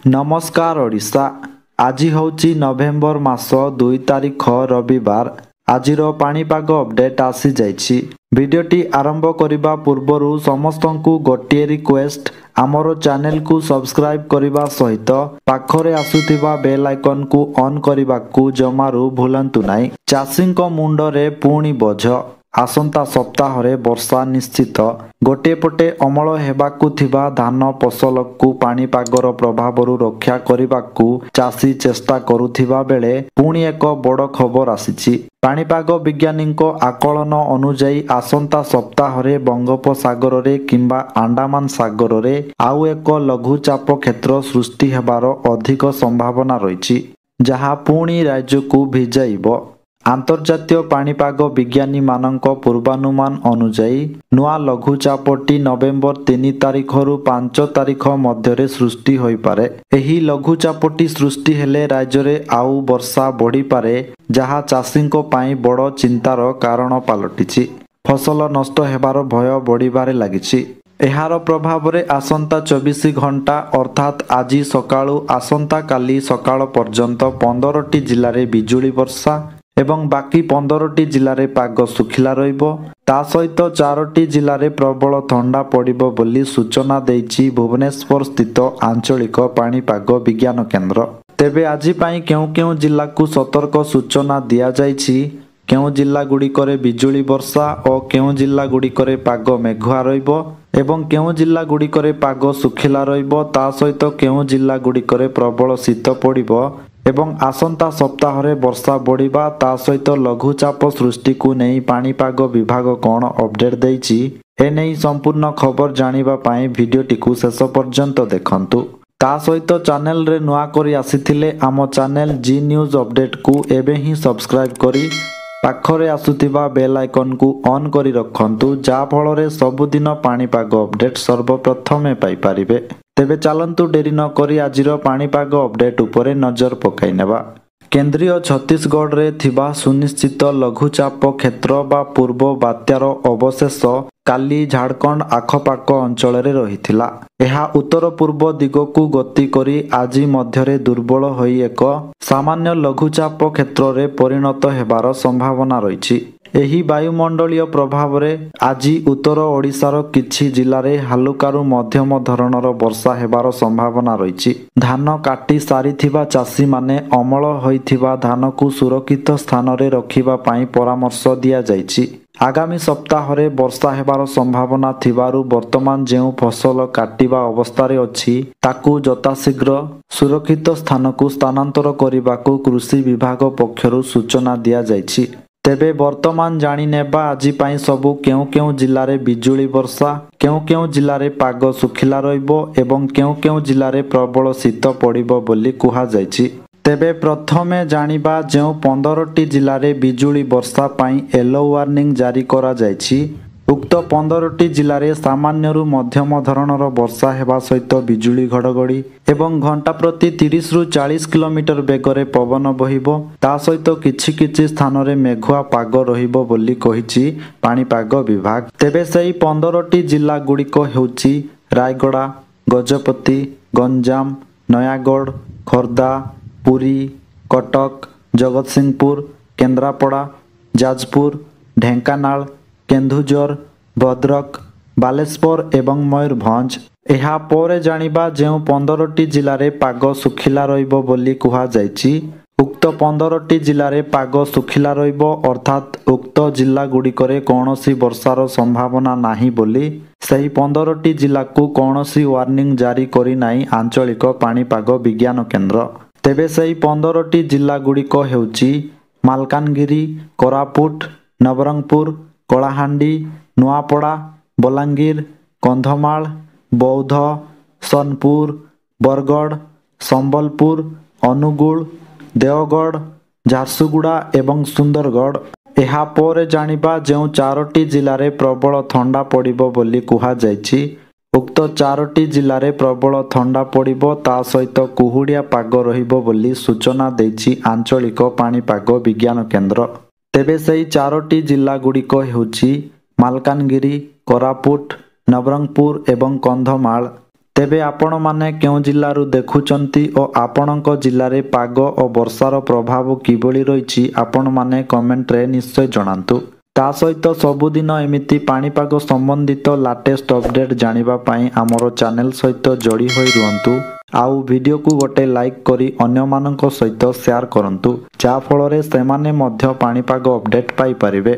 नमस्कार ओडिशा। आज होची नवेम्बर मास 2 तारिख रविवार। आजिर पाणीपाग अपडेट आसी जाइछि। भिडियोटी आरंभ करिबा पूर्वरु समस्तंकु गोटिए रिक्वेस्ट, आमर चैनल को सब्सक्राइब करिबा सहित पाखरे आसुथिबा बेल आइकन को ऑन करिबाकु जमारु भूलंतु नाही। चाषींक मुंडरे पुणी बोझ। आसंता सप्ताह रे वर्षा निश्चित। गोटे पटे अमल हेबाकु थिबा धान फसलकु पाणीपागर प्रभावरु रक्षा करिबाकु चाषी चेष्टा करुथिबा बेले पुणी एक बड़ खबर आसिछि। पाणीपाग विज्ञानींक आकलन अनुजाई आसंता सप्ताह रे बंगोपसागर रे किंबा अंडमान सागर रे आउ एक लघुचाप क्षेत्र सृष्टि हेबार अधिक संभावना रहिछि, जहा पुणी राज्यकु भिजाइबो। आंतर्जातीय पाणीपाग विज्ञानी मानक पूर्वानुमान अनुजाई नुआ लघुचापटी नवेम्बर 3 तारिखरु 5 तारिख मध्यरे सृष्टि होई पारे। एही लघुचापटी सृष्टि हेले राज्य आउ वर्षा बढ़ी पारे, जहा चाषींक पाई बड़ चिंतार कारण पालटिछि। फसल नष्ट हेबार भय बढ़िबारे लागिछि। एहार प्रभाव रे आसंता 24 घंटा अर्थात आज सकाळु आसंता काली सकाळ पर्यंत 15टी जिल्ला रे बिजुली वर्षा एवं बाकी 15टी जिल्ला रे पाग सुखिला रहिबो। ता सहित 4टी जिल्ला रे प्रबल ठंडा पड़िबो बोली सूचना देइछि भुवनेश्वर स्थित आंचलिक पाणीपाग विज्ञान केंद्र। तेबे आज पाई केउ जिल्ला को सतर्क सूचना दिया जाइछि, केउ जिल्ला गुड़िकरे बिजुली वर्षा और केउ जिल्ला गुड़िकरे पाग मेघुआ रहिबो एवं केउ जिल्ला गुड़िकरे पाग सुखिला रहिबो। ता सहित केउ जिल्ला गुड़िकरे प्रबल शीत पड़िबो एवं आसंता सप्ताह रे वर्षा बढ़िबा। ता सहित लघुचाप सृष्टि को नहीं पाणीपाग विभाग कौन अपडेट देइछि, ए नहीं संपूर्ण खबर जानिबा पाई भिडियोटी को शेष पर्यंत देखंतु। ता सहित चैनल रे नुआ करी आसीथिले आम चैनल जी न्यूज अपडेट को एबे ही सब्सक्राइब करी पाखरे आसुथिबा बेल आइकन को ऑन करी रखंतु, जा फल रे सबुदिन पाणीपाग अपडेट सर्वप्रथमे पाई पारिबे। तेबे चलंतु डेरी न करी आजिर पाणीपाग अपडेट उपरे नजर पकाई नेबा। केंद्रीय छत्तीसगढ़ रे थिबा सुनिश्चित लघुचाप क्षेत्र बा पूर्व बात्यार अवशेष काली झारखंड आखपाख अंचल रे रहिथिला। एहा उत्तर पूर्व दिगकु गति करी आज मध्यरे दुर्बल होई एक सामान्य लघुचाप क्षेत्र रे परिणत हेबार संभावना रहिछि। एही वायुमंडलीय प्रभाव रे आज उत्तर ओडिशार किछि जिल्ला रे हालुकारु मध्यम धरणर वर्षा हेबार संभावना रहिछि। धान काटी सारिथिबा चाषी माने अमल होइथिबा धान को सुरक्षित स्थान रे रखिबा पाई परामर्श दिया जाइछि। आगामी सप्ताह रे वर्षा हेबार संभावना थिबारु वर्तमान जेउ फसल काटिबा अवस्था रे अछि ताकू यथाशीघ्र सुरक्षित स्थान को स्थानांतर करिबाकू कृषि विभाग पक्षरु सूचना दिया जाइछि। तेबे वर्तमान जानि नेबा आज पाई सबु केउ जिल्ला रे बिजुली वर्षा, केउ जिल्ला रे पाग सुखिला रहिबो एवं केउ जिल्ला रे प्रबल शीत पड़िबो बोली कुहा जाइछि। तेबे प्रथमे जानिबा जेउ 15टी जिल्ला रे बिजुली वर्षा पाई येलो वार्निंग जारी करा जाइछि। उक्त 15टी जिल्ला रे सामान्यरु मध्यम धरणर वर्षा हेबा सहित बिजुली घड़घड़ी एवं घंटा प्रति 30 रु 40 किलोमीटर बेगरे पवन बहिबो। ता सहित किछि स्थान रे मेघुआ पाग रहिबो बोली कहिछि पाणीपाग विभाग। तेबे सेही 15टी जिल्ला गुड़िक हेउछि रायगड़ा, गजपति, गंजाम, नयागढ़, खोर्धा, पुरी, कटक, जगतसिंहपुर, केन्द्रापड़ा, जाजपुर, ढेंकानाल, केन्दुझर, भद्रक, बालेश्वर एवं मयूरभंज। एहा परे जानिबा जेउ 15टी जिल्ला रे पाग सुखिला रहिबो बोली कुहा जाइछि। उक्त 15टी जिल्ला रे पाग सुखिला रहिबो अर्थात उक्त जिल्ला गुड़िकरे कौनसी वर्षार संभावना नाही बोली सही 15टी जिल्ला को कौनसी वार्निंग जारी करी नाही आंचलिक पाणीपाग विज्ञान केंद्र। तेबे सही 15टी जिल्ला गुड़िक हेउछि मालकानगिरी, कोरापुट, नवरंगपुर, कलाहांडी, नुआपड़ा, बलांगीर, कंधमाल, बौद्ध, सोनपुर, बरगढ़, संबलपुर, अनुगुल, देवगढ़, झारसुगुड़ा एवं सुंदरगढ़। एहा परे जानिबा जेउ 4टी जिल्ला रे प्रबल ठंडा पड़िबो बोली कुहा जाइछि। उक्त 4टी जिल्ला रे प्रबल ठंडा पड़िबो, ता सहित कुहुड़िया पाग रहिबो बोली सूचना देइछि आंचलिक पाणीपाग विज्ञान केंद्र। तेबे सेही 4टी जिल्ला गुड़िक हेउछि मालकानगिरी, कोरापुट, नवरंगपुर एवं कंधमाल। ତେବେ ଆପଣମାନେ କେଉଁ ଜିଲ୍ଲାରୁ ଦେଖୁଛନ୍ତି ଓ ଆପଣଙ୍କ ଜିଲ୍ଲାରେ ପାଗ ଓ ବର୍ଷାର ପ୍ରଭାବ କିଭଳି ରହିଛି ଆପଣମାନେ କମେଣ୍ଟରେ ନିଶ୍ଚୟ ଜଣାନ୍ତୁ। ତା ସହିତ ସବୁଦିନ ଏମିତି ପାଣିପାଗ ସମ୍ବନ୍ଧିତ ଲାଟେଷ୍ଟ ଅପଡେଟ୍ ଜାଣିବା ପାଇଁ ଆମର ଚ୍ୟାନେଲ ସହିତ ଯୋଡ଼ି ହୋଇ ରୁହନ୍ତୁ। ଆଉ ଭିଡ଼ିଓକୁ ଗୋଟେ ଲାଇକ୍ କରି ଅନ୍ୟମାନଙ୍କ ସହିତ ସେୟାର କରନ୍ତୁ, ଯାହାଫଳରେ ସେମାନେ ମଧ୍ୟ ପାଣିପାଗ ଅପଡେଟ୍ ପାଇପାରିବେ।